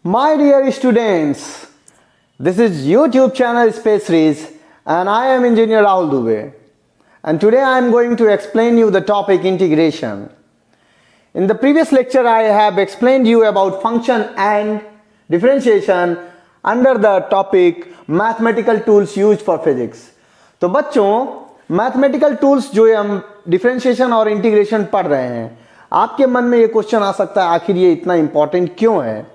My dear students, this is YouTube channel Space Series and I am Engineer Rahul Dubey. And today I am going to explain you the topic integration. In the previous lecture I have explained you about function and differentiation under the topic mathematical tools used for physics. तो बच्चों mathematical tools जो हम differentiation और integration पढ़ रहे हैं, आपके मन में ये क्वेश्चन आ सकता है आखिर ये इतना इंपॉर्टेंट क्यों है।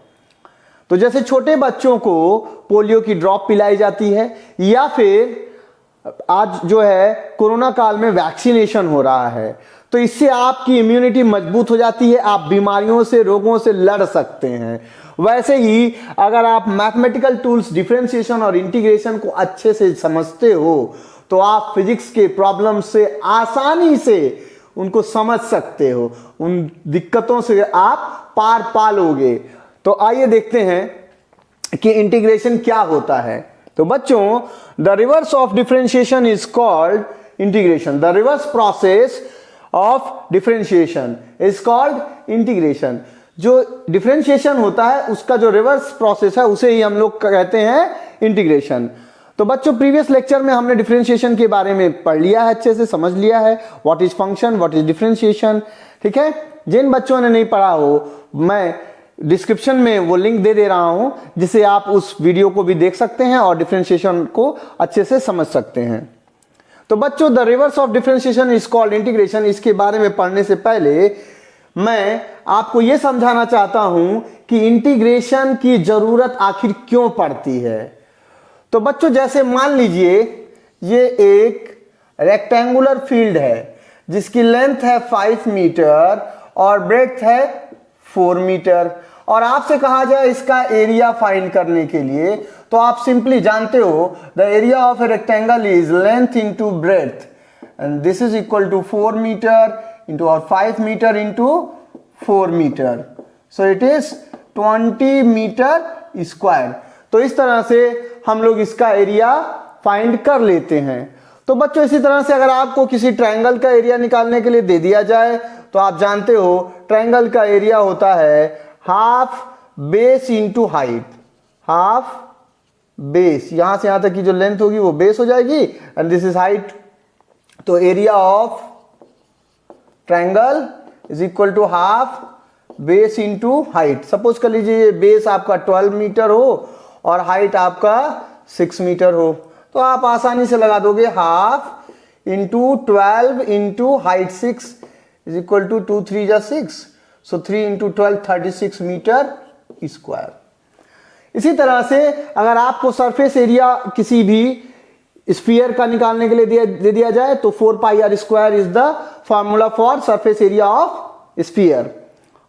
तो जैसे छोटे बच्चों को पोलियो की ड्रॉप पिलाई जाती है या फिर आज जो है कोरोना काल में वैक्सीनेशन हो रहा है, तो इससे आपकी इम्यूनिटी मजबूत हो जाती है, आप बीमारियों से रोगों से लड़ सकते हैं। वैसे ही अगर आप मैथमेटिकल टूल्स डिफरेंशिएशन और इंटीग्रेशन को अच्छे से समझते हो तो आप फिजिक्स के प्रॉब्लम से आसानी से उनको समझ सकते हो, उन दिक्कतों से आप पार पा लोगे। तो आइए देखते हैं कि इंटीग्रेशन क्या होता है। तो बच्चों, the reverse of differentiation is called integration. The reverse process of differentiation is called integration. जो डिफरेंशिएशन होता है उसका जो रिवर्स प्रोसेस है उसे ही हम लोग कहते हैं इंटीग्रेशन। तो बच्चों, प्रीवियस लेक्चर में हमने डिफरेंशिएशन के बारे में पढ़ लिया है, अच्छे से समझ लिया है, what is function, what is differentiation. ठीक है, जिन बच्चों ने नहीं पढ़ा हो मैं डिस्क्रिप्शन में वो लिंक दे दे रहा हूं जिसे आप उस वीडियो को भी देख सकते हैं और डिफरेंशिएशन को अच्छे से समझ सकते हैं। तो बच्चों, the reverse of differentiation is called integration. इसके बारे में पढ़ने से पहले मैं आपको यह समझाना चाहता हूं कि इंटीग्रेशन की जरूरत आखिर क्यों पड़ती है। तो बच्चों, जैसे मान लीजिए ये एक रेक्टेंगुलर फील्ड है जिसकी लेंथ है 5 मीटर और ब्रेड्थ है 4 मीटर, और आपसे कहा जाए इसका एरिया फाइंड करने के लिए, तो आप सिंपली जानते हो the area of a rectangle is length into breadth and this is equal to 4 metre into और 5 metre into 4 metre, so it is 20 metre square. तो इस तरह से हम लोग इसका एरिया फाइंड कर लेते हैं। तो बच्चों, इसी तरह से अगर आपको किसी ट्रायंगल का एरिया निकालने के लिए दे दिया जाए तो आप जानते हो ट्रायंगल का एरिया होता है half base into height. Half base, यहां से यहां तक की जो लेंथ होगी वो बेस हो जाएगी एंड दिस इज हाइट। तो area of triangle is equal to half base into height. Suppose कर लीजिए ये बेस आपका 12 मीटर हो और हाइट आपका 6 मीटर हो, तो आप आसानी से लगा दोगे half into 12 into height 6 is equal to 2 3 जा 6, सो 3 इंटू 12 36 मीटर स्क्वायर। इसी तरह से अगर आपको सरफेस एरिया किसी भी स्फीयर का निकालने के लिए दे दिया जाए तो 4 pi R square is the formula for surface area of sphere.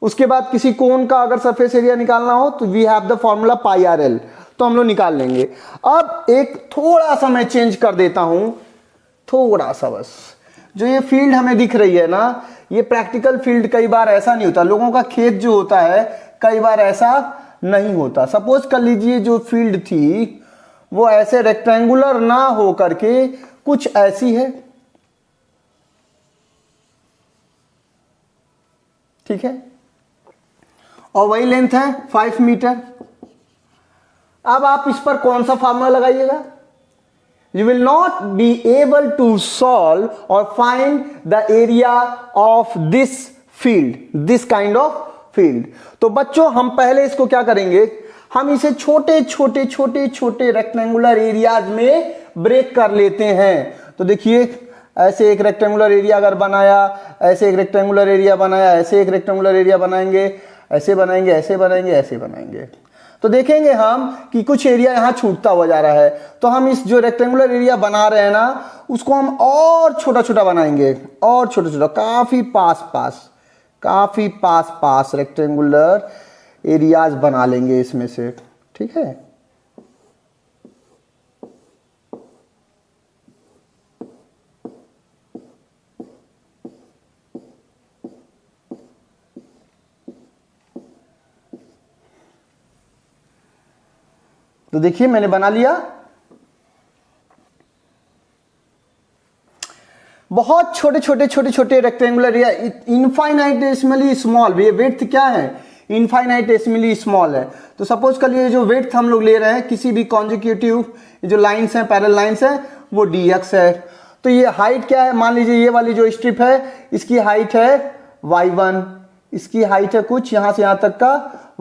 उसके बाद किसी कोन का अगर सरफेस एरिया निकालना हो तो we have the formula pi R L, तो हम लोग निकाल लेंगे। अब एक थोड़ा सा मैं चेंज कर देता हूं, थोड़ा सा बस। जो ये फील्ड हमें दिख रही है ना, ये प्रैक्टिकल फील्ड कई बार ऐसा नहीं होता, लोगों का खेत जो होता है कई बार ऐसा नहीं होता। सपोज कर लीजिए जो फील्ड थी वो ऐसे रेक्टेंगुलर ना हो करके कुछ ऐसी है, ठीक है, और वही लेंथ है 5 मीटर। अब आप इस पर कौन सा फार्मूला लगाइएगा? You will not be able to solve or find the area of this field, this kind of field. तो बच्चों, हम पहले इसको क्या करेंगे, हम इसे छोटे छोटे छोटे छोटे रेक्टेंगुलर एरियाज में ब्रेक कर लेते हैं। तो देखिए, ऐसे एक रेक्टेंगुलर एरिया अगर बनाया, ऐसे एक रेक्टेंगुलर एरिया बनाया, ऐसे एक रेक्टेंगुलर एरिया बनाएंगे, ऐसे बनाएंगे, ऐसे बनाएंगे, ऐसे बनाएंगे, तो देखेंगे हम कि कुछ एरिया यहां छूटता हुआ जा रहा है। तो हम इस जो रेक्टेंगुलर एरिया बना रहे हैं ना, उसको हम और छोटा छोटा बनाएंगे, और छोटा छोटा, काफी पास पास रेक्टेंगुलर एरियाज बना लेंगे इसमें से। ठीक है, तो देखिए मैंने बना लिया। बहुत छोटे छोटे छोटे छोटे रेक्टेंगुलर एरिया, इनफाइनाइटेशनली स्मॉल। ये विड्थ क्या है, इनफाइनाइटेसिमली स्मॉल है। तो सपोज कर लिए जो विड्थ हम लोग ले रहे हैं किसी भी कॉन्जिक्यूटिव जो लाइंस हैं, पैरेलल लाइंस हैं, वो dx है। तो ये हाइट क्या है, मान लीजिए ये वाली जो स्ट्रिप है इसकी हाइट है y1, इसकी हाइट है कुछ यहाँ से यहाँ तक का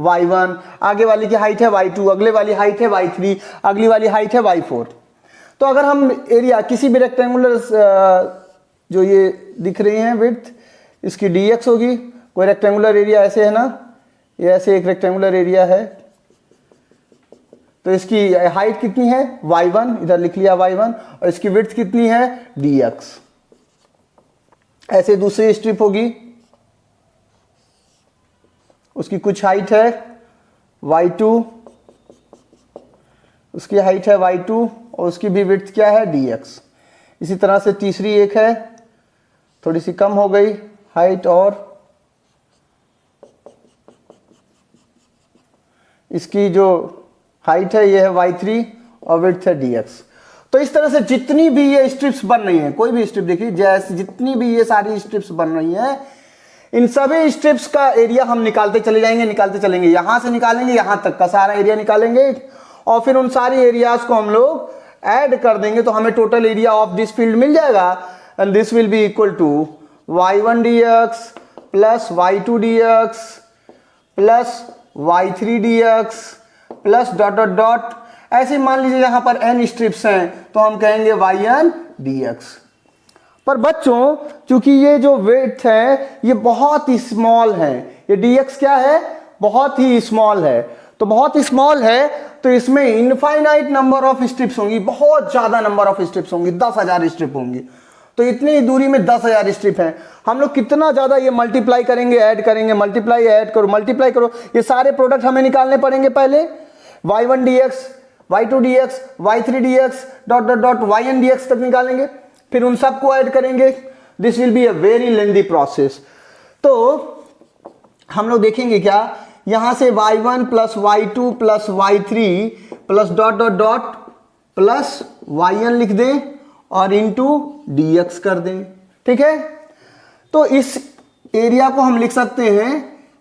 y1, आगे वाली की हाइट है y2, अगले वाली हाइट है y3, अगली वाली हाइट है y4। तो अगर हम एरिया किसी भी रेक्टेंगुलर जो ये दिख रही हैं विड्थ, इसकी dx होगी। कोई रेक्टेंगुलर एरिया ऐसे है ना, ये ऐसे एक रेक्टेंगुलर एरिया है, तो इसकी हाइट कितनी है y1, इधर लिख लिया y1, और इसकी विड्थ कितनी है dx। ऐसे दूसरी स्ट्रिप होगी, उसकी कुछ हाइट है y2, उसकी हाइट है y2 और उसकी भी विड्थ क्या है dx। इसी तरह से तीसरी एक है, थोड़ी सी कम हो गई हाइट, और इसकी जो हाइट है ये है y3 और विड्थ है dx। तो इस तरह से जितनी भी ये स्ट्रिप्स बन रही हैं, कोई भी स्ट्रिप देखिए, जैसे जितनी भी ये सारी स्ट्रिप्स बन रही हैं, इन सभी स्ट्रिप्स का एरिया हम निकालते चले जाएंगे, निकालते चलेंगे, यहां से निकालेंगे यहां तक का सारा एरिया निकालेंगे, और फिर उन सारी एरियाज को हम लोग ऐड कर देंगे तो हमें total area of this field मिल जाएगा। And this will be equal to y1 dx plus y2 dx plus y3 dx plus dot dot dot. ऐसे मान लीजिए यहां पर n स्ट्रिप्स हैं तो हम कहेंगे yn dx। पर बच्चों चूंकि ये जो विड्थ है ये बहुत ही स्मॉल है, ये dx क्या है, बहुत ही स्मॉल है। तो बहुत ही स्मॉल है तो इसमें इनफाइनाइट नंबर ऑफ स्ट्रिप्स होंगी, बहुत ज्यादा नंबर ऑफ स्ट्रिप्स होंगी, 10,000 स्ट्रिप होंगी। तो इतनी दूरी में 10,000 स्ट्रिप हैं, हम लोग कितना ज्यादा ये मल्टीप्लाई करेंगे, ऐड करेंगे, मल्टीप्लाई ऐड करो, मल्टीप्लाई करो, ये सारे प्रोडक्ट हमें निकालने पड़ेंगे पहले। y1 dx, y2 dx, y3 dx dot dot dot yn dx तक निकालेंगे, फिर उन सबको ऐड करेंगे। This will be a very lengthy process. तो हम लोग देखेंगे क्या, यहां से y1 plus y2 plus y3 plus dot dot dot plus yn लिख दें और इंटू dx कर दें, ठीक है। तो इस एरिया को हम लिख सकते हैं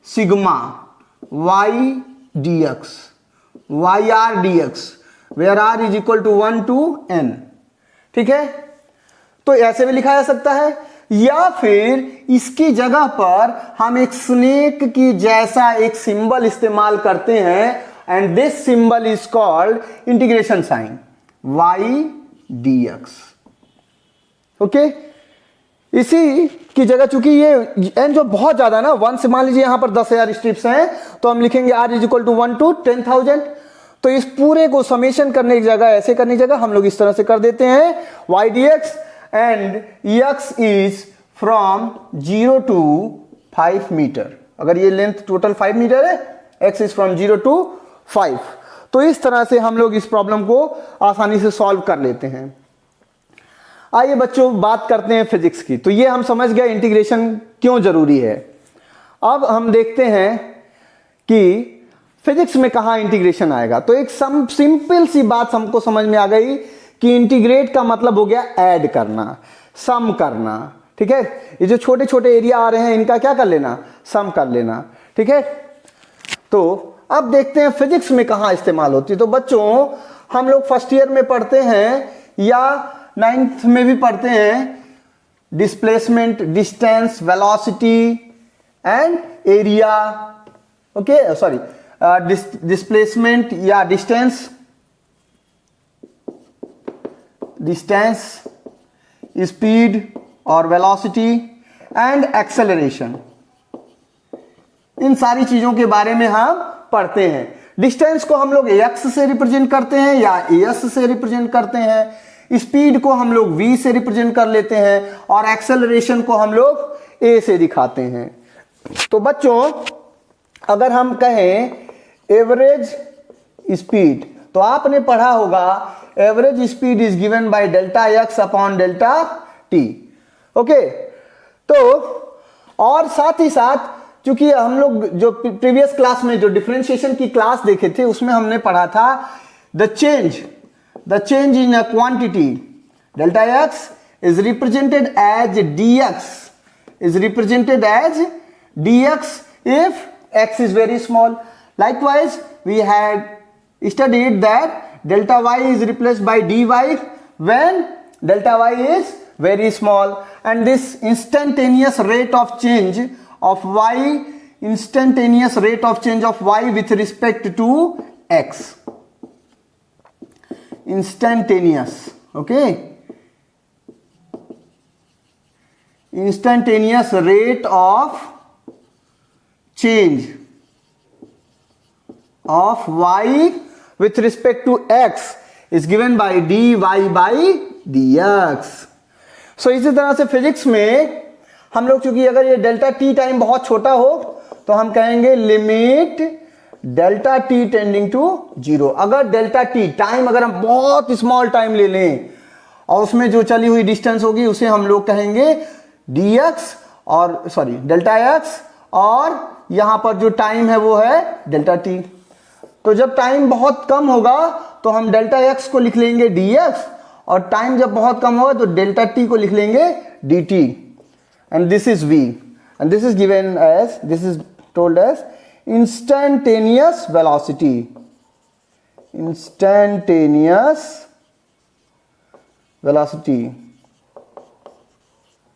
sigma y dx, yr dx, where r is equal to 1 to n, ठीक है। तो ऐसे भी लिखा जा सकता है, या फिर इसकी जगह पर हम एक स्नेक की जैसा एक सिंबल इस्तेमाल करते हैं, and this symbol is called integration sign y dx, okay. इसी की जगह चूंकि ये n जो बहुत ज्यादा है ना, 1 से मान लीजिए यहां पर 10,000 स्ट्रिप्स हैं, तो हम लिखेंगे r is equal to 1 to 10,000। तो इस पूरे को समेशन करने की जगह, ऐसे करने की जगह हम लोग इस तरह से कर देते हैं y dx and x is from 0 to 5 metre. अगर ये लेंथ टोटल 5 मीटर है, x इज फ्रॉम 0 to 5। तो इस तरह से हम लोग इस प्रॉब्लम को आसानी से सॉल्व कर लेते हैं। आइए बच्चों बात करते हैं फिजिक्स की। तो ये हम समझ गए इंटीग्रेशन क्यों जरूरी है। अब हम देखते हैं कि फिजिक्स में कहां इंटीग्रेशन आएगा। तो एक सिंपल सी बात हमको समझ में आ गई कि इंटीग्रेट का मतलब हो गया ऐड करना, सम करना, ठीक है। ये जो छोटे छोटे एरिया आ रहे हैं इनका क्या कर लेना, सम कर लेना, ठीक है। तो अब देखते हैं फिजिक्स में कहां इस्तेमाल होती है। तो बच्चों हम लोग फर्स्ट ईयर में पढ़ते हैं या 9th में भी पढ़ते हैं, displacement, distance, velocity and area, okay, sorry, displacement या डिस्टेंस, स्पीड और वेलोसिटी एंड एक्सेलरेशन, इन सारी चीजों के बारे में हम पढ़ते हैं। डिस्टेंस को हम लोग x से रिप्रेजेंट करते हैं या as से रिप्रेजेंट करते हैं, स्पीड को हम लोग v से रिप्रेजेंट कर लेते हैं, और एक्सेलरेशन को हम लोग a से दिखाते हैं। तो बच्चों अगर हम कहें एवरेज स्पीड, तो आपने पढ़ा होगा average speed is given by delta x upon delta t, okay. तो और साथ ही साथ चूंकि हम लोग जो प्रीवियस क्लास में जो डिफरेंशिएशन की क्लास देखे थे उसमें हमने पढ़ा था the change in a quantity delta x is represented as dx, is represented as dx if x is very small. Likewise, we had studied that delta y is replaced by dy when delta y is very small, and this instantaneous rate of change of y with respect to x, instantaneous, okay, instantaneous rate of change of y with respect to x is given by dy by dx. सो इसी तरह से physics में हम लोग, चूंकि अगर ये delta T time बहुत छोटा हो तो हम कहेंगे limit delta T tending to zero. अगर डेल्टा टी टाइम अगर हम बहुत स्मॉल टाइम ले लें और उसमें जो चली हुई डिस्टेंस होगी उसे हम लोग कहेंगे dx, और सॉरी डेल्टा x, और यहां पर जो टाइम है वो है डेल्टा टी. तो जब टाइम बहुत कम होगा तो हम डेल्टा x को लिख लेंगे dx, और टाइम जब बहुत कम होगा तो डेल्टा t को लिख लेंगे dt, and this is v, and this is given as, this is told as instantaneous velocity. Instantaneous velocity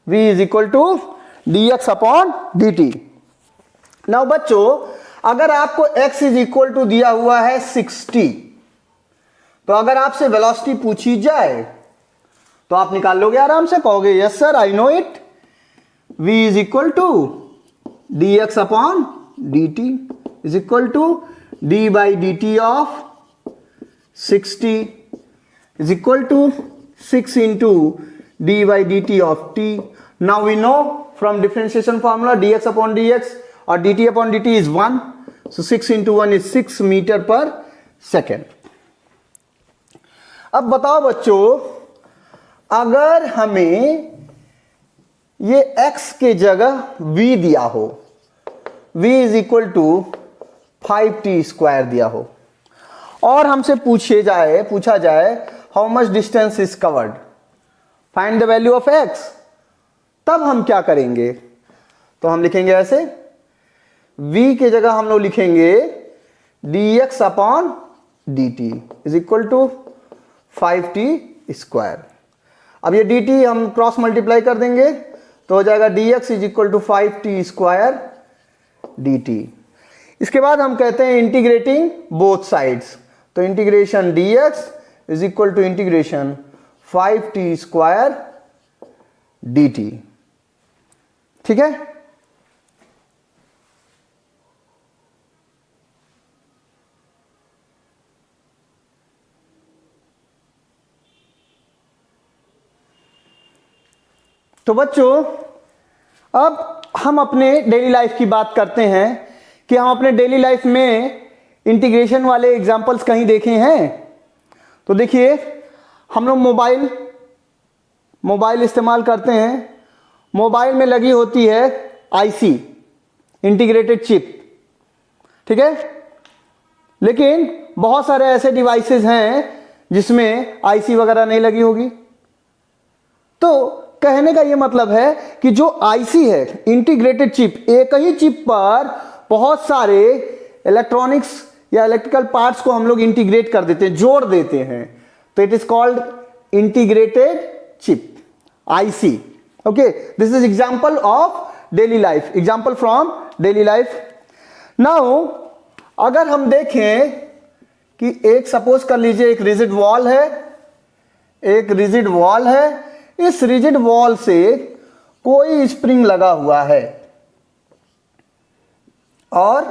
v is equal to dx upon dt. Now बच्चों, अगर आपको x इज इक्वल टू दिया हुआ है 60, तो अगर आपसे वेलोसिटी पूछी जाए तो आप निकाल लोगे आराम से, कहोगे yes sir I know it, v is equal to dx upon dt is equal to d by dt of 60 is equal to 6 into d by dt of t. Now we know from differentiation formula dx upon dx or dt upon dt is 1. So 6 into 1 is 6 meter per second. अब बताओ बच्चों, अगर हमें ये x के जगह v दिया हो, v is equal to 5t square दिया हो, और हमसे पूछा जाए how much distance is covered, find the value of x, तब हम क्या करेंगे? तो हम लिखेंगे ऐसे, v के जगह हम लोग लिखेंगे dx upon dt is equal to 5t square. अब ये dt हम क्रॉस मल्टीप्लाई कर देंगे तो हो जाएगा dx is equal to 5t square dt. इसके बाद हम कहते हैं इंटीग्रेटिंग बोथ साइड्स, तो integration dx is equal to integration 5t square dt. ठीक है? तो बच्चों, अब हम अपने डेली लाइफ की बात करते हैं कि हम अपने डेली लाइफ में इंटीग्रेशन वाले एग्जाम्पल्स कहीं देखे हैं. तो देखिए, हम लोग मोबाइल इस्तेमाल करते हैं. मोबाइल में लगी होती है आईसी, इंटीग्रेटेड चिप, ठीक है. लेकिन बहुत सारे ऐसे डिवाइसेस हैं जिसमें आईसी वगैरह नहीं लगी होगी. तो कहने का यह मतलब है कि जो आईसी है, इंटीग्रेटेड चिप, एक ही चिप पर बहुत सारे इलेक्ट्रॉनिक्स या इलेक्ट्रिकल पार्ट्स को हम लोग इंटीग्रेट कर देते हैं, जोड़ देते हैं. तो it is called integrated chip, IC. Okay, this is example of daily life, example from daily life. Now अगर हम देखें कि एक, सपोज कर लीजिए एक रिजिड वॉल है, इस रिजिड वॉल से कोई स्प्रिंग लगा हुआ है और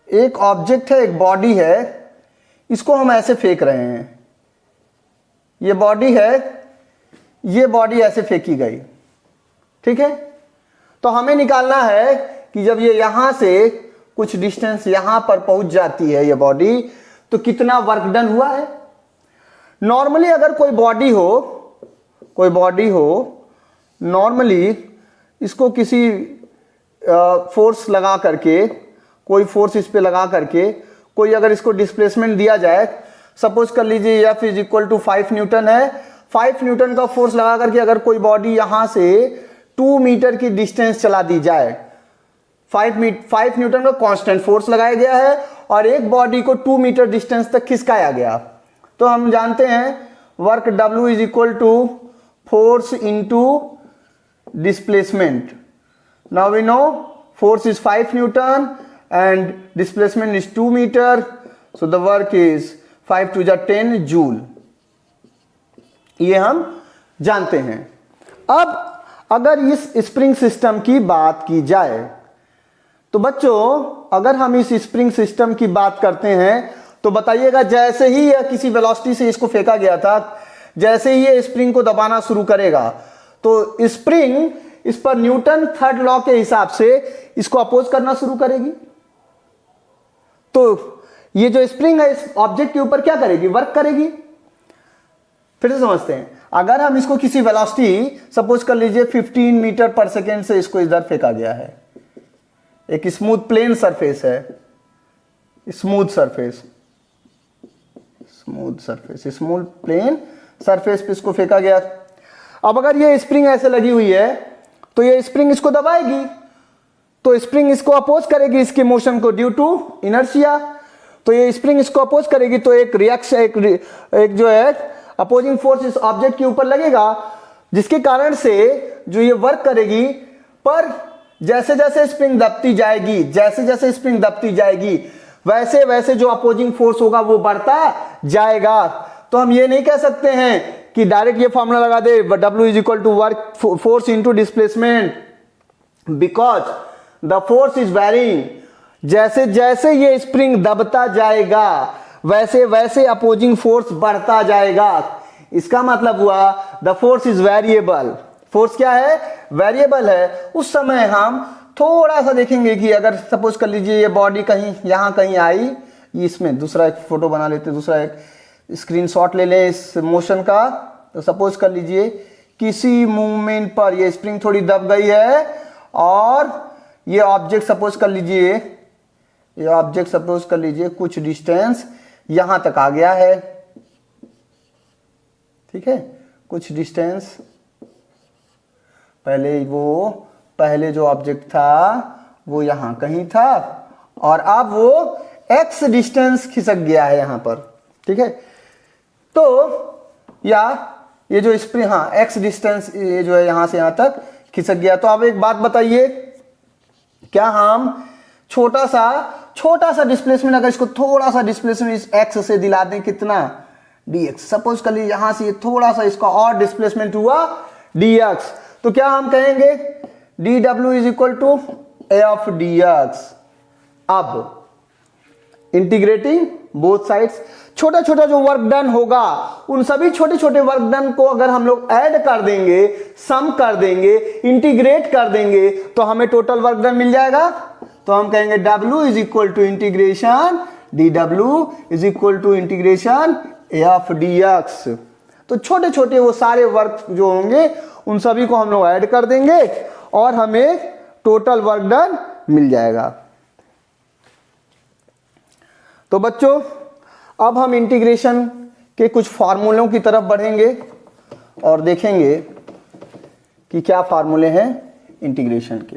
एक ऑब्जेक्ट है, एक बॉडी है, इसको हम ऐसे फेंक रहे हैं. ये बॉडी है, ये बॉडी ऐसे फेंकी गई, ठीक है. तो हमें निकालना है कि जब ये यहां से कुछ डिस्टेंस यहां पर पहुंच जाती है ये बॉडी, तो कितना वर्क डन हुआ है. नॉर्मली अगर कोई बॉडी हो नॉर्मली इसको किसी फोर्स लगा करके, कोई फोर्स इस पे लगा करके, कोई अगर इसको डिस्प्लेसमेंट दिया जाए, सपोज कर लीजिए F is equal to 5 newton है, 5 न्यूटन का फोर्स लगा करके अगर कोई बॉडी यहां से 2 मीटर की डिस्टेंस चला दी जाए, 5 न्यूटन का कांस्टेंट फोर्स लगाया गया है और एक बॉडी को 2 मीटर डिस्टेंस तक खिसकाया गया। तो हम जानते हैं work W is equal to force into displacement. Now we know force is 5 newton and displacement is 2 metre, so the work is 5 to 10 joule. ये हम जानते हैं। अब अगर इस स्प्रिंग सिस्टम की बात की जाए तो बच्चों, अगर हम इस स्प्रिंग सिस्टम की बात करते हैं तो बताइएगा, जैसे ही यह किसी वेलोसिटी से इसको फेंका गया था, जैसे ही ये स्प्रिंग को दबाना शुरू करेगा तो स्प्रिंग इस पर न्यूटन थर्ड लॉ के हिसाब से इसको अपोज करना शुरू करेगी। तो ये जो स्प्रिंग है इस ऑब्जेक्ट के ऊपर क्या करेगी? वर्क करेगी। फिर से समझते हैं, अगर हम इसको किसी वेलोसिटी सपोज कर लीजिए 15 मीटर पर सेकेंड से इसको इधर फेंका गया है, एक स्मूथ प्लेन सरफेस है, स्मूथ प्लेन सरफेस पे इसको फेंका गया। अब अगर ये स्प्रिंग ऐसे लगी हुई है तो ये स्प्रिंग इसको दबाएगी, तो स्प्रिंग इसको अपोज करेगी इसके मोशन को ड्यू टू इनर्शिया। तो ये स्प्रिंग इसको अपोज करेगी तो एक रिएक्शन एक जो है अपोजिंग फोर्स इस ऑब्जेक्ट के ऊपर लगेगा, जिसके कारण से जो ये वर्क करेगी। पर जैसे जैसे स्प्रिंग दबती जाएगी वैसे वैसे जो अपोजिंग फोर्स होगा वो बढ़ता जाएगा। तो हम ये नहीं कह सकते हैं कि डायरेक्ट ये फॉर्मूला लगा दे W is equal to work force into displacement, because the force is varying. जैसे जैसे ये स्प्रिंग दबता जाएगा वैसे वैसे अपोजिंग फोर्स बढ़ता जाएगा। इसका मतलब हुआ the force is variable. Force क्या है? वेरिएबल है। उस समय हम थोड़ा सा देखेंगे कि अगर सपोज कर लीजिए ये बॉडी कहीं यहां कहीं आई, इसमें दूसरा एक फोटो बना लेते, दूसरा एक स्क्रीनशॉट ले लें इस मोशन का। तो सपोज कर लीजिए किसी मूवमेंट पर ये स्प्रिंग थोड़ी दब गई है और ये ऑब्जेक्ट सपोज कर लीजिए कुछ डिस्टेंस यहां तक आ गया है, ठीक है, कुछ डिस्टेंस। पहले जो ऑब्जेक्ट था वो यहां कहीं था और अब वो x डिस्टेंस खिसक गया है यहां पर, ठीक है। तो या ये जो स्प्रिंग, हाँ, x डिस्टेंस ये जो है यहां से यहां तक खिसक गया। तो अब एक बात बताइए, क्या हम छोटा सा डिस्प्लेसमेंट, अगर इसको थोड़ा सा डिस्प्लेसमेंट इस x से दिला दें, कितना? dx। सपोज कर लीजिए यहां से ये थोड़ा सा इसका और डिस्प्लेसमेंट हुआ dx, तो क्या हम कहेंगे dw is equal to a of dx। अब इंटीग्रेटिंग बोथ साइड्स, छोटा छोटा जो वर्क डन होगा उन सभी छोटे छोटे वर्क डन को अगर हम लोग ऐड कर देंगे, सम कर देंगे, इंटीग्रेट कर देंगे तो हमें टोटल वर्क डन मिल जाएगा। तो हम कहेंगे W is equal to integration dw is equal to integration a of dx। तो छोटे छोटे वो सारे वर्क जो होंगे उन सभी को हम लोग ऐड कर देंगे और हमें टोटल वर्क डन मिल जाएगा। तो बच्चों, अब हम इंटीग्रेशन के कुछ फार्मूलों की तरफ बढ़ेंगे और देखेंगे कि क्या फार्मूले हैं इंटीग्रेशन के।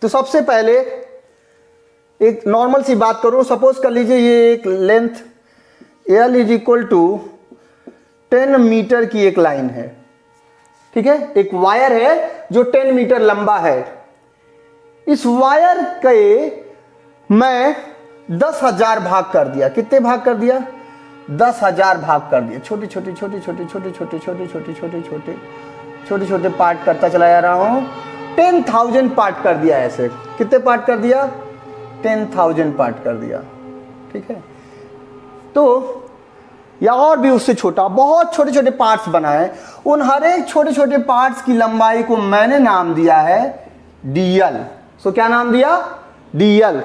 तो सबसे पहले एक नॉर्मल सी बात करूं, सपोज कर लीजिए ये एक length L is equal to 10 metre की एक लाइन है, ठीक है, एक वायर है जो 10 मीटर लंबा है। इस वायर के मैं 10,000 भाग कर दिया। कितने भाग कर दिया? 10,000 भाग कर दिया। छोटे छोटे पार्ट करता चला जा रहा हूं। 10,000 पार्ट कर दिया। ऐसे कितने पार्ट कर दिया? 10,000 पार्ट कर दिया, ठीक है। तो या और भी उससे छोटा बहुत छोटे छोटे पार्ट्स बनाए। उन हर एक छोटे छोटे पार्ट्स की लंबाई को मैंने नाम दिया है dl। सो क्या नाम दिया? dl।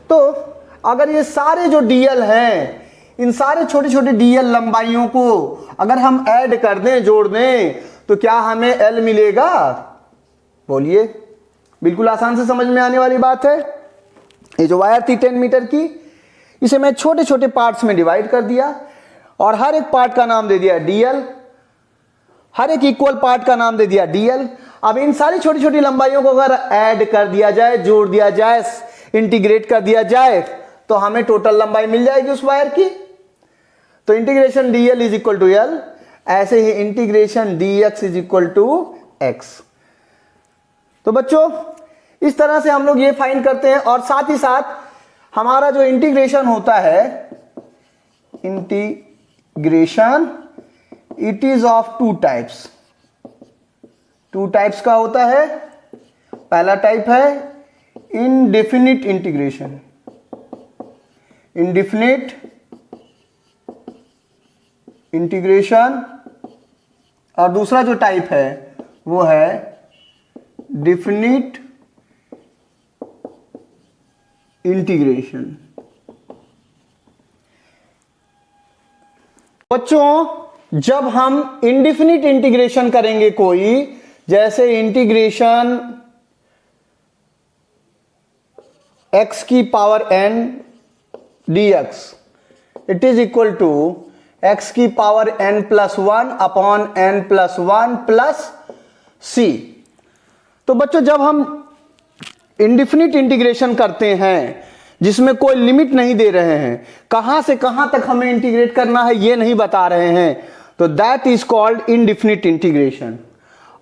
तो अगर ये सारे जो dl हैं, इन सारे छोटे छोटे dl लंबाइयों को अगर हम ऐड कर दें, जोड़ दें, तो क्या हमें l मिलेगा? बोलिए। बिल्कुल आसान से समझ में आने वाली बात है। ये जो वायर थी 10 मीटर की, इसे मैं छोटे छोटे पार्ट्स में डिवाइड कर दिया और हर एक पार्ट का नाम दे दिया dl, हर एक इक्वल पार्ट का नाम दे दिया dl। अब इन सारी छोटी छोटी लंबाइयों को अगर ऐड कर दिया जाए, जोड़ दिया जाए, इंटीग्रेट कर दिया जाए, तो हमें टोटल लंबाई मिल जाएगी उस वायर की। तो integration dl is equal to l, ऐसे ही integration dx is equal to x। तो बच्चों इस तरह से हम लोग ये फाइंड करते हैं। और साथ ही साथ हमारा जो इंटीग्रेशन होता है, integration it is of two types. Two types का होता है। पहला टाइप है इनडेफिनिट इंटीग्रेशन, इनडेफिनिट इंटीग्रेशन, और दूसरा जो टाइप है वो है डेफिनिट इंटीग्रेशन। बच्चों जब हम इंडेफिनिट इंटीग्रेशन करेंगे कोई, जैसे इंटीग्रेशन x की power n dx, it is equal to x की power n plus 1 upon n plus 1 plus c। तो बच्चों जब हम इंडेफिनिट इंटीग्रेशन करते हैं जिसमें कोई लिमिट नहीं दे रहे हैं, कहां से कहां तक हमें इंटीग्रेट करना है ये नहीं बता रहे हैं, तो that is called indefinite integration.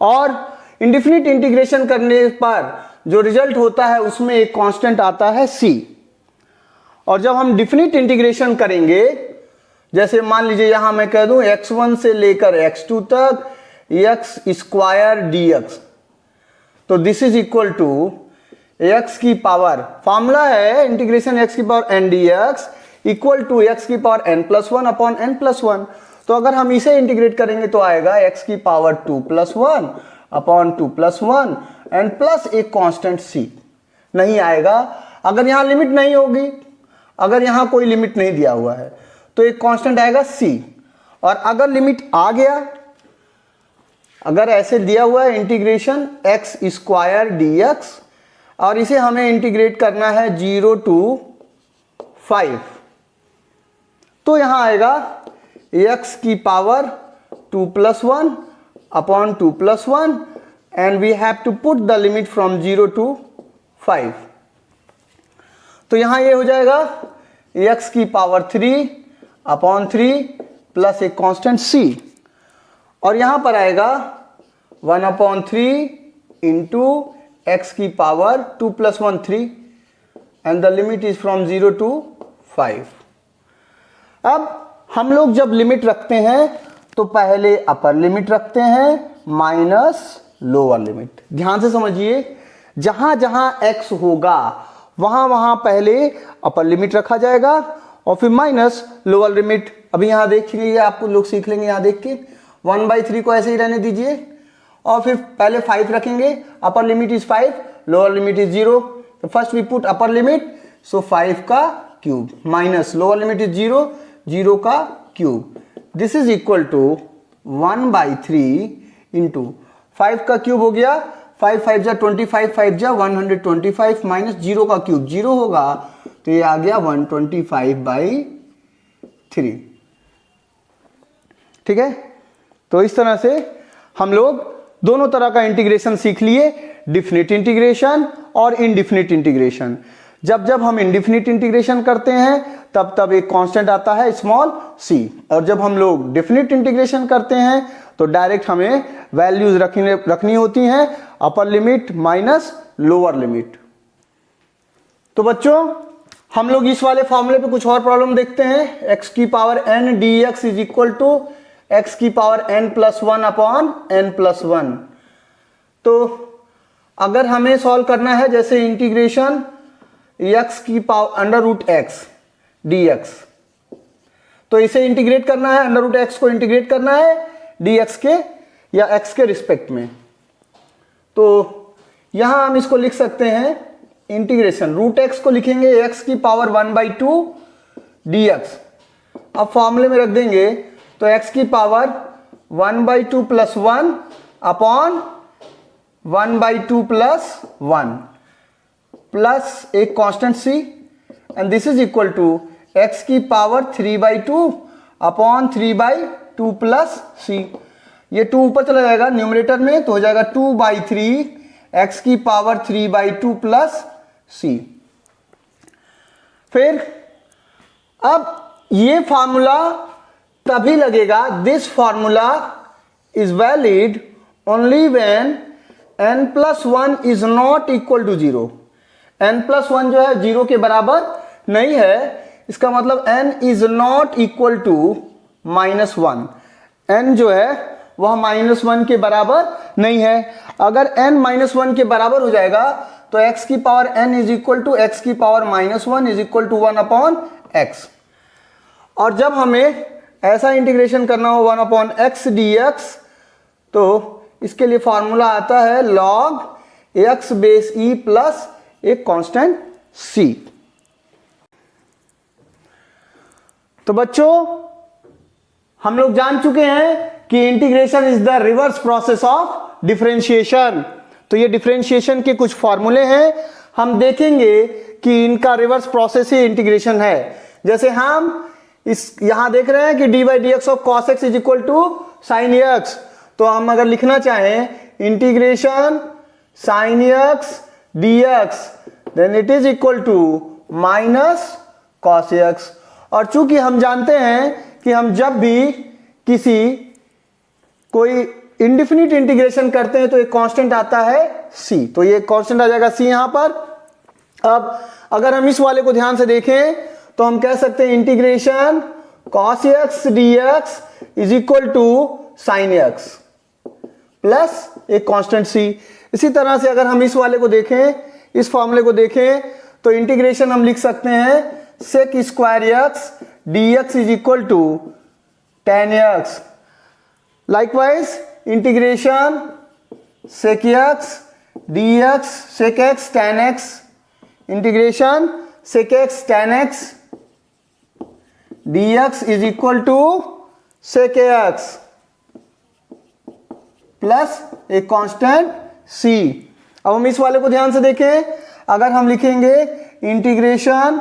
और इनडेफिनिट इंटीग्रेशन करने पर जो रिजल्ट होता है उसमें एक कांस्टेंट आता है c। और जब हम डेफिनिट इंटीग्रेशन करेंगे, जैसे मान लीजिए यहां मैं कह दूं x1 से लेकर x2 तक x स्क्वायर dx, तो this is equal to x की पावर, फॉर्मूला है इंटीग्रेशन x की power n dx equal to x की power n plus 1 upon n plus 1। तो अगर हम इसे इंटीग्रेट करेंगे तो आएगा x की power 2 plus 1 upon 2 plus 1 and plus एक कांस्टेंट c। नहीं आएगा अगर यहां लिमिट नहीं होगी, अगर यहां कोई लिमिट नहीं दिया हुआ है तो एक कांस्टेंट आएगा c। और अगर लिमिट आ गया, अगर ऐसे दिया हुआ है इंटीग्रेशन x स्क्वायर dx और इसे हमें इंटीग्रेट करना है 0 टू 5, तो यहां आएगा x की power 2 plus 1 upon 2 plus 1 and we have to put the limit from 0 to 5। तो यहां ये हो जाएगा x की पावर 3 अपॉन 3 प्लस एक कांस्टेंट c, और यहां पर आएगा 1 अपॉन 3 इंटू x की power 2 plus 1 3 and the limit is from 0 to 5। अब हम लोग जब लिमिट रखते हैं तो पहले अपर लिमिट रखते हैं माइनस लोअर लिमिट। ध्यान से समझिए, जहां जहां x होगा वहां वहां पहले अपर लिमिट रखा जाएगा और फिर माइनस लोअर लिमिट। अभी यहां देखिए, आपको लोग सीख लेंगे, यहां देख के 1/3 को ऐसे ही रहने दीजिए और फिर पहले 5 रखेंगे। Upper limit is 5, lower limit is 0। तो first we put upper limit, so 5 का cube minus lower limit is 0, 0 का cube. This is equal to 1/3 into 5 का क्यूब हो गया 5 5 जा 25, 5 जा 125 माइनस 0 का क्यूब 0 होगा, तो ये आ गया 125/3। ठीक है, तो इस तरह से हम लोग दोनों तरह का इंटीग्रेशन सीख लिए, डिफिनिट इंटीग्रेशन और इनडिफिनिट इंटीग्रेशन। जब जब हम इनडिफिनिट इंटीग्रेशन करते हैं तब तब एक कांस्टेंट आता है स्मॉल c, और जब हम लोग डिफिनिट इंटीग्रेशन करते हैं तो डायरेक्ट हमें वैल्यूज रखनी होती हैं, upper limit minus lower limit. तो बच्चों हम लोग इस वाले फॉर्मूले पे कुछ और प्रॉब्लम देखते हैं। x की power n dx is equal to x की power n plus 1 upon n plus 1। तो अगर हमें सॉल्व करना है जैसे इंटीग्रेशन x की power under root x dx, तो इसे इंटीग्रेट करना है, अंडर रूट x को इंटीग्रेट करना है dx के या x के रिस्पेक्ट में। तो यहां हम इसको लिख सकते हैं इंटीग्रेशन रूट x को लिखेंगे x की पावर 1/2 dx। अब फॉर्मूले में रख देंगे तो x की power 1/2 plus 1 upon 1/2 plus 1 plus एक constant c, and this is equal to x की पावर 3/2 अपॉन 3/2 प्लस सी। ये 2 ऊपर चला जाएगा न्यूमरेटर में, तो हो जाएगा 2/3 x की पावर 3/2 प्लस सी। फिर अब ये फॉर्मूला तभी लगेगा, this formula is valid only when n+1 is not equal to 0। n+1 जो है 0 के बराबर नहीं है, इसका मतलब n is not equal to -1। n जो है वह -1 के बराबर नहीं है। अगर n -1 के बराबर हो जाएगा तो x की power n is equal to x की power -1 is equal to 1/x। और जब हमें ऐसा इंटीग्रेशन करना हो 1/x dx, तो इसके लिए फॉर्मूला आता है log x base e plus एक कांस्टेंट c। तो बच्चों हम लोग जान चुके हैं कि integration is the reverse process of differentiation. तो ये डिफरेंशिएशन के कुछ फॉर्मूले हैं, हम देखेंगे कि इनका रिवर्स प्रोसेस ही इंटीग्रेशन है। जैसे हम इस यहां देख रहे हैं कि dy/dx of cos x is equal to sin x, तो हम अगर लिखना चाहें integration sin x dx, then it is equal to -cos x। और चूंकि हम जानते हैं कि हम जब भी कोई इंडिफिनिट इंटीग्रेशन करते हैं तो एक कांस्टेंट आता है c, तो ये कांस्टेंट आ जाएगा c यहां पर। अब अगर हम इस वाले को ध्यान से देखें तो हम कह सकते हैं integration cos x dx is equal to sin x plus एक कांस्टेंट c। इसी तरह से अगर हम इस वाले को देखें, इस फॉर्मूले को देखें, तो इंटीग्रेशन हम लिख सकते हैं sec² x dx is equal to tan x। Likewise integration sec x dx sec x tan x, integration sec x tan x dx is equal to sec x plus एक कांस्टेंट c। अब हम इस वाले को ध्यान से देखें, अगर हम लिखेंगे integration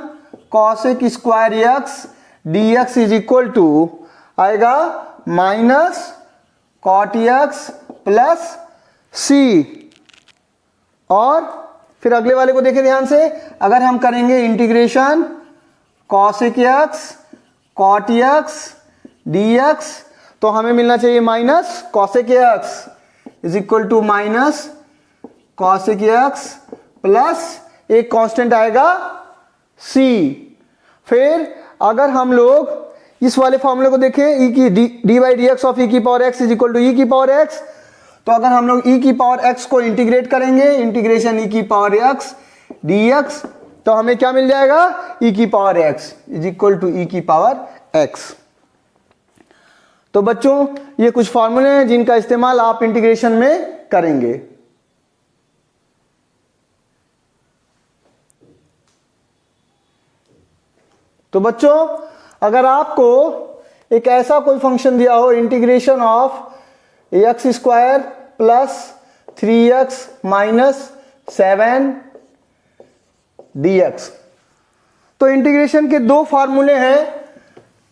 cosec² x dx is equal to आएगा -cot x प्लस c। और फिर अगले वाले को देखें ध्यान से, अगर हम करेंगे integration cosec x cot x dx, तो हमें मिलना चाहिए -cosec x is equal to -cosec x plus एक कांस्टेंट आएगा c। फिर अगर हम लोग इस वाले फॉर्मूले को देखें e की dy/dx ऑफ e की power x is equal to e की पावर x, तो अगर हम लोग e की पावर x को इंटीग्रेट करेंगे, इंटीग्रेशन e की पावर x dx, तो हमें क्या मिल जाएगा e की power x is equal to e की पावर x। तो बच्चों ये कुछ फॉर्मूले हैं जिनका इस्तेमाल आप इंटीग्रेशन में करेंगे। तो बच्चों अगर आपको एक ऐसा कोई फंक्शन दिया हो integration of x² plus 3x minus 7 dx, तो इंटीग्रेशन के दो फार्मूले हैं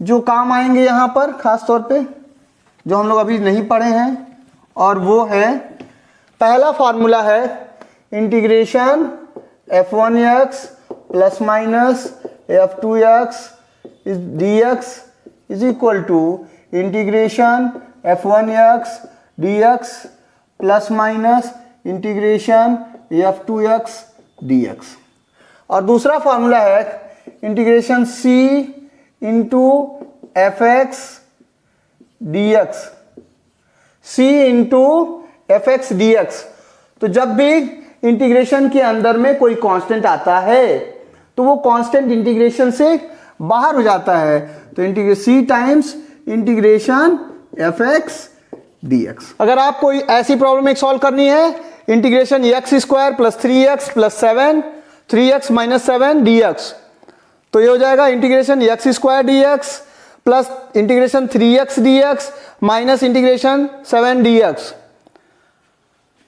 जो काम आएंगे यहां पर खास तौर पे, जो हम लोग अभी नहीं पढ़े हैं, और वो है, पहला फार्मूला है integration f1x plus minus f2x dx is equal to integration f1x dx plus minus integration f2x dx। और दूसरा फार्मूला है integration c into fx dx, c into fx dx। तो जब भी इंटीग्रेशन के अंदर में कोई कांस्टेंट आता है तो वो कांस्टेंट इंटीग्रेशन से बाहर हो जाता है, तो c times integration fx dx। अगर आप कोई ऐसी प्रॉब्लम एक सॉल्व करनी है, integration x² plus 3x plus 7 3x minus 7 dx, तो ये हो जाएगा integration x² dx plus integration 3x dx minus integration 7 dx।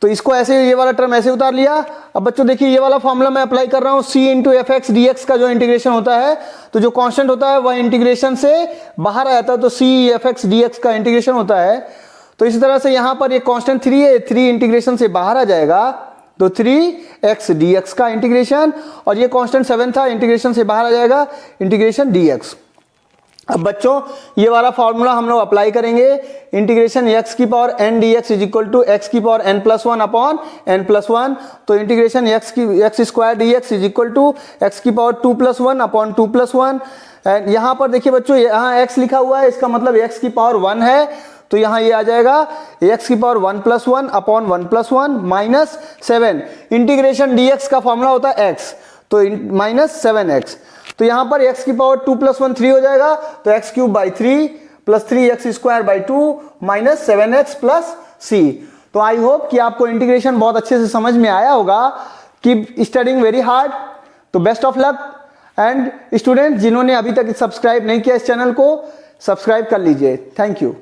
तो तो इसको ऐसे ये वाला टर्म ऐसे उतार लिया। अब बच्चों देखिए ये वाला फॉर्मूला मैं अप्लाई कर रहा हूँ, c into F x D x का जो इंटीग्रेशन होता है, तो जो कांस्टेंट होता है वह इंटीग्रेशन से बाहर आ जाता है, तो c F x D x का इंटीग्रेशन होता है। तो इसी तरह से यहाँ पर ये कांस्टेंट 3 है, 3 इंटीग्रेशन से बाहर आ जाएगा, तो 3x dx का इंटीग्रेशन, और ये कांस्टेंट 7 था, इंटीग्रेशन से बाहर आ जाएगा, इंटीग्रेशन dx। अब बच्चों ये वाला फॉर्मूला हम लोग अप्लाई करेंगे, इंटीग्रेशन x की power n dx is equal to x की पावर n+1 अपॉन n+1, तो integration x square dx is equal to x की पावर 2+1 अपॉन 2+1। एंड यहाँ पर देखिए बच्चों यहाँ x लिखा हुआ है, इसका मतलब x की पावर 1 है, तो यहाँ ये आ जाएगा x की power 1+1 upon 1+1 minus 7। Integration dx का फॉर्मूला होता है x, तो माइनस 7x, तो यहाँ पर x की पावर 2+1 3 हो जाएगा, तो x cube by 3 plus 3x square by 2 minus 7x plus c। तो आई होप कि आपको इंटीग्रेशन बहुत अच्छे से समझ में आया होगा। कीप स्टडिंग वेरी हार्ड, तो best of luck. And student जिन्होंने अभी तक सब्सक्राइब नहीं किया इस चैनल को, सब्सक्राइब कर लीजिए। Thank you.